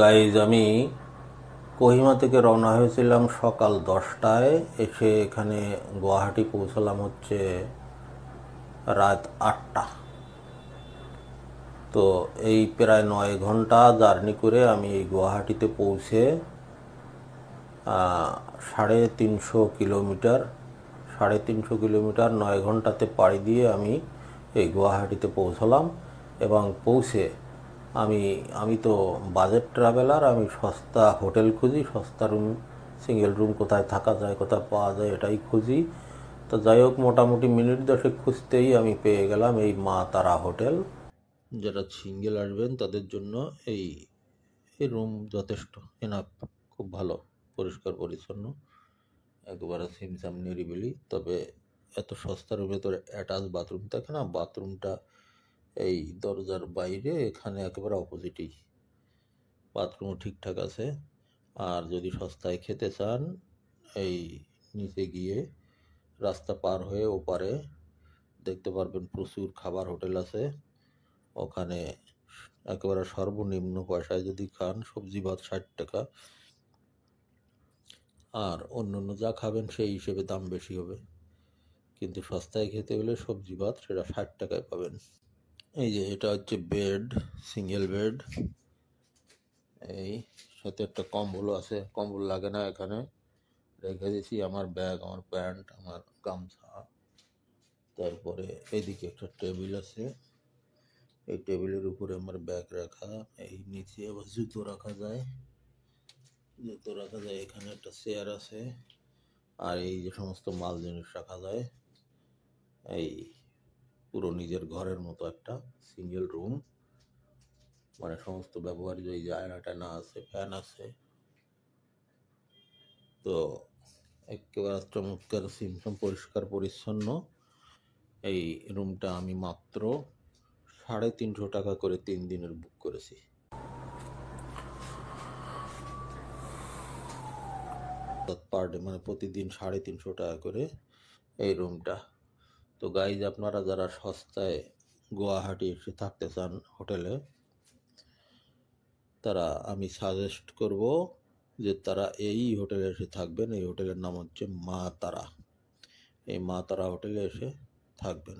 Guys আমি কোহিমা থেকে রওনা হয়েছিলাম সকাল 10টায়। এসে এখানে গুয়াহাটি পৌঁছলাম হচ্ছে রাত 8টা। তো এই প্রায় 9 ঘন্টা জার্নি করে আমি এই গুয়াহাটিতে পৌঁছে 350 কিলোমিটার 350 কিলোমিটার 9 ঘন্টাতে পাড়ি দিয়ে আমি এই গুয়াহাটিতে পৌঁছলাম। এবং পৌঁছে আমি তো বাজেট ট্রাভেলার, আমি সস্তা হোটেল খুঁজি, সস্তা রুম, সিঙ্গেল রুম কোথায় থাকা যায়, কোথায় পাওয়া যায় এটাই খুঁজি। তো যাই হোক, মোটামুটি মিনিট 10 খুঁজতেই আমি পেয়ে গেলাম এই মা তারা হোটেল। যারা সিঙ্গেল আসবেন তাদের জন্য এই এই রুম যথেষ্ট এনাফ, খুব ভালো, পরিষ্কার পরিচ্ছন্ন, একেবারে সিমসাম নিরিবিলি। তবে এত সস্তা রুমে তো অ্যাটাচ বাথরুম থাকে না, বাথরুমটা এই দরজার বাইরে, এখানে একেবারে অপোজিটেই, বাথরুমও ঠিকঠাক আছে। আর যদি সস্তায় খেতে চান, এই নিচে গিয়ে রাস্তা পার হয়ে ওপারে দেখতে পারবেন প্রচুর খাবার হোটেল আছে। ওখানে একেবারে সর্বনিম্ন পয়সায় যদি খান, সবজি ভাত 60 টাকা, আর অন্য যা খাবেন সেই হিসেবে দাম বেশি হবে। কিন্তু সস্তায় খেতে হলে সবজি ভাত সেটা 60 টাকায় পাবেন। এই যে এটা হচ্ছে বেড, সিঙ্গেল বেড, এই সাথে একটা কম্বলও আছে। কম্বল লাগে না এখানে, রেখে দিয়েছি আমার ব্যাগ, আমার প্যান্ট, আমার গামছা। তারপরে এইদিকে একটা টেবিল আছে, এই টেবিলের উপরে আমার ব্যাগ রাখা। এই নিচে আবার জুতো রাখা যায়, এখানে একটা চেয়ার আছে। আর এই যে সমস্ত মাল জিনিস রাখা যায়। এই পুরো নিজের ঘরের মতো একটা সিঙ্গেল রুম, মানে সমস্ত ব্যবহার্য, এই যে আয়না টায়না আছে, ফ্যান আছে। তো একেবারে চমৎকার, সিমসাম, পরিষ্কার পরিচ্ছন্ন। এই রুমটা আমি মাত্র 350 টাকা করে 3 দিনের বুক করেছি। পার ডে, মানে প্রতিদিন 350 টাকা করে এই রুমটা। তো গাইজ, আপনারা যারা সস্তায় গুয়াহাটি এসে থাকতে চান হোটেলে, তারা আমি সাজেস্ট করব যে তারা এই হোটেলে এসে থাকবেন। এই হোটেলের নাম হচ্ছে মা তারা। এই মা তারা হোটেলে এসে থাকবেন।